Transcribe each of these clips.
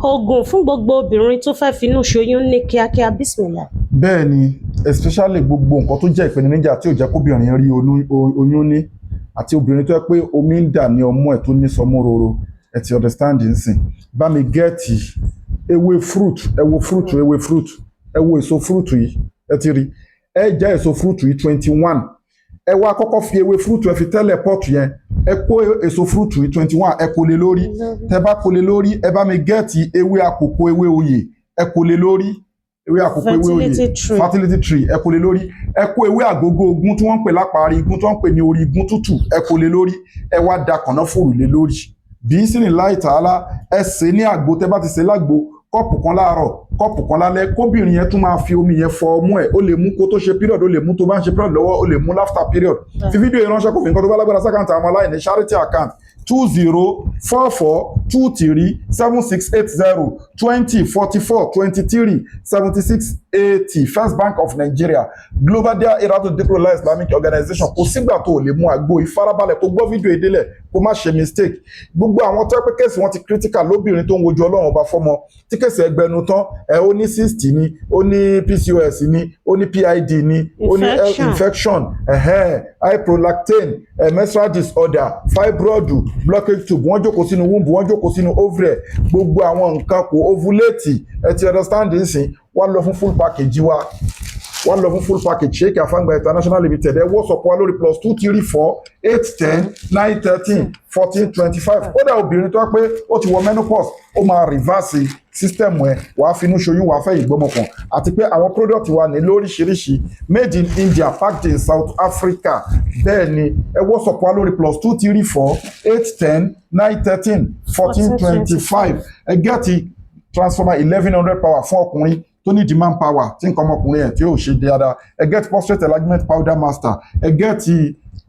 Oògùn fún gbogbo obìnrin tó fẹ́ finú ṣoyún ní kíákíá bísímìlà. bẹ́ẹ̀ ni especially gbogbo nǹkan tó jẹ́ ìpèníjà tí ò jẹ́ kóbìnrin rí oyún ní àti obìnrin tó yẹ pé omi ń dà ní ọmú ẹ̀ tó ní sọmúroro ẹ ti understand nsìn bá mi gẹ́ẹ̀tì ewé fruit ẹ wo fruit ẹ wo èso fruit yìí ẹ ti rí ẹ já èso fruit yìí 21 ẹ wá kọ́kọ́ fi ewé fruit ẹ fi tẹ́lẹ̀ pọ́ọ̀tù yẹn ẹ kó èso fruit yìí 21 ẹ kó lé lórí tẹ bá kó lé lórí ẹ bá mi gẹ́ẹ̀tì ewé àkókò ewé oyè ẹ kó lé lórí ewé àkókò ewé oyè fertility tree ẹ kó lé lórí ẹ kó ewé àgógó ogun tí wọ́n ń pè lápárí igun tí wọ́n ń pè ní orí igun tútù ẹ kó lé lórí ẹ wá da kànáfùrù lé lórí bí sínú láì tààlà ẹ sè ní àgbo tẹ bá ti sè lágbo kọ́ọ̀pù kan láàárọ̀ kọ́ọ̀pù kan lálẹ́ kóbìnrin yẹn tún máa fi omi yẹn fọ ọmú ẹ̀ ó lè mú kó tó ṣe period ó lè mú tó bá ń ṣe period lọ́wọ́ ó lè mú after period fi fídíò yìí ránṣẹ́ kó fi nǹkan tó bá lágbára sákàǹtì àwọn aláìní charity account 2044237680 2044237680 First Bank of Nigeria Global Dahiratu Dhikrlahi Islamic Organization kò sígbà tó lè mú àgbo ìfarabalẹ̀ kó gbọ́ fídíò ìdílẹ̀ kó má ṣe mistake gbogbo àwọn tó pé kẹ́sì wọn ti critical lóbìnrin tó ń wojú Ọlọ́run ọba fọ́mọ tí kẹ́sì ẹgbẹ̀nu tán ó ní cyst ní ó ní PCOS ní ó ní PID ní ó ní infection hyprolactane menstrual disorder fibroid blockage tube wọ́n jókòó sínú womb wọ́n jókòó sínú ovary gbogbo àwọn nǹkan kò ovulate ẹ ti understand nsìn wọ́n lọ fún full package wa wọ́n lọ fún full package Sheikh Afangba International Limited ẹ WhatsApp wa lórí +234 810 913 1425 ó dà obìnrin tó wá pé ó ti wọ menopause ó máa reverse system ẹ wàá finú ṣoyún wàá fẹ́ ìgbọ́mọpọ̀n àti pé àwọn product wa ní lóríṣiríṣi made in India packed in South Africa bẹ́ẹ̀ ni ẹ WhatsApp wa lórí +234 810 913 1425 ẹ gẹ́ẹ̀tì transformer 1100 power fún ọkùnrin tó ní demand power tí nǹkan ọmọkùnrin ẹ̀ tí ó ṣe dáadáa ẹ get prostate enlargement powder master ẹ get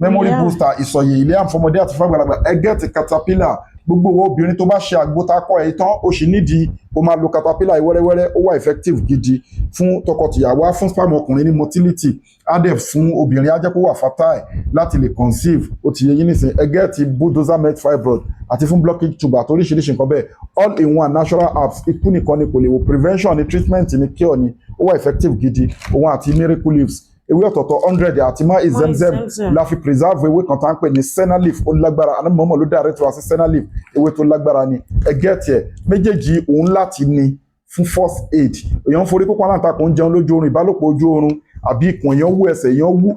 memory booster ìsọ̀yè ilé àǹfọmọdé àti fàgbàlagbà ẹ get caterpillar gbogbo owó obìnrin tó bá ṣe àgbótakọ ẹ̀ tán ó sì nídìí kó máa lo caterpillar ìwẹ́rẹ́wẹ́rẹ́ ó wà effective gidi fún tọkọtìyàwó fún sperm ọkùnrin ní motility adef fún obìnrin á jẹ́ kó wà fertile láti lè conceive ó ti yẹ yín nísìn ẹ get bulldozer met fibroid àti fún blockage tube àti oríṣiríṣi nǹkan bẹ́ẹ̀ all in one natural apps ikú nìkan ni kò lè wo prevention ni treatment ni cure ni ó wà effective gidi òun àti miracle leaves ewé ọ̀tọ̀ọ̀tọ̀ 100 àti má ìzẹ́mzẹ́m la fi preserve ewé kan tá ń pè ní senna leaf ó lágbára àná mọ̀mọ́ ló direct wá sí senna leaf ewé tó lágbára ni ẹ get ẹ̀ méjèèjì òun láti ní fún first aid èèyàn ń forí kókó aláǹtakùn ń jẹun lójú oorun ìbálòpọ̀ ojú oorun àbí ikùn èèyàn wú ẹsẹ̀ èèyàn wú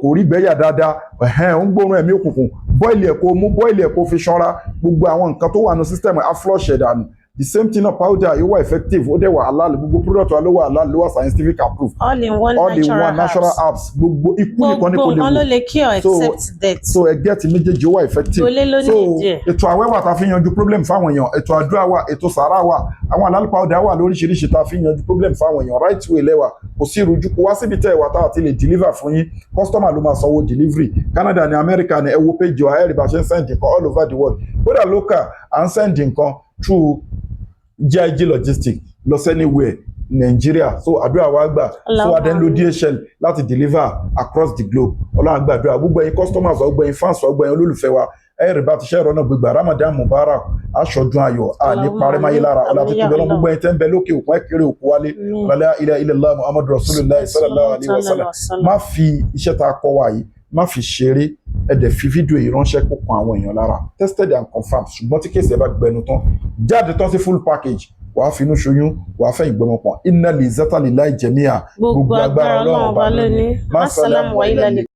kò rí bẹ́yà dáadáa ó ń gbóòórùn ẹ̀mí òkùnkùn bọ́ìlì ẹ̀ kó mú bọ́ìlì ẹ̀ kó fi ṣanra gbogbo àwọn nǹkan tó wà ní system á flush ẹ̀ dànù the same thing of powder yóò wà effective ó dẹ̀ wà halal gbogbo product wa ló wà halal ló wà scientific approved all in one natural herbs gbogbo ikú nìkan ní kò lè wò gbogbo ló lè cure except death so ẹ get méjèèjì ó wà effective so ètò àwẹ̀ wà tá a fi yanjú problem fáwọn èèyàn ètò àdúrà wà ètò sàárà wà àwọn halal powder wà lóríṣiríṣi tá a fi yanjú problem fáwọn èèyàn right way lẹ́wà kò sí ìrújú kó wá síbi tẹ́ ẹ̀ wà tá a ti lè deliver fún yín customer ló máa sanwó delivery Canada ní America ní ẹ wo page wa ẹ rí bá ṣe ń send nǹkan all over the world kódà local à ń send nǹkan through GIG logistics lọ anywhere Nigeria so àdúrà wa gbà so adé ń lo DHL láti deliver across the globe Ọlọ́run gbàdúrà gbogbo ẹ̀yin customers gbogbo ẹ̀yin fans gbogbo ẹ̀yin olólùfẹ́ wa ẹ̀rì bá ti ṣe ìrọ̀nà gbígbà Ramadan Mubarak aṣọ́dún ayọ̀ àní parẹ́máyé lára ọ̀là tuntun lọ́nà gbogbo ẹ̀yin tẹ́ ń bẹ lókè òkun ẹ̀kẹ́rẹ́ òkú wálé la ilaha illallah Muhammadu Rasulullah sallallahu alaihi wasallam má fi iṣẹ́ ta kọ́ wa yìí má fi ṣeré ẹ̀dẹ̀ fi fídíò yìí ránṣẹ́ kó kan àwọn èèyàn lára tested and confirmed ṣùgbọ́n tí kéèsì ẹ bá gbẹnu tán jáde tán sí full package wàá finú ṣoyún wàá fẹ́ ìgbọ́mọpọ̀n inna li zata lillahi jami'a gbogbo agbára Ọlọ́run ọba lónìí má sálàmù wa ilẹ̀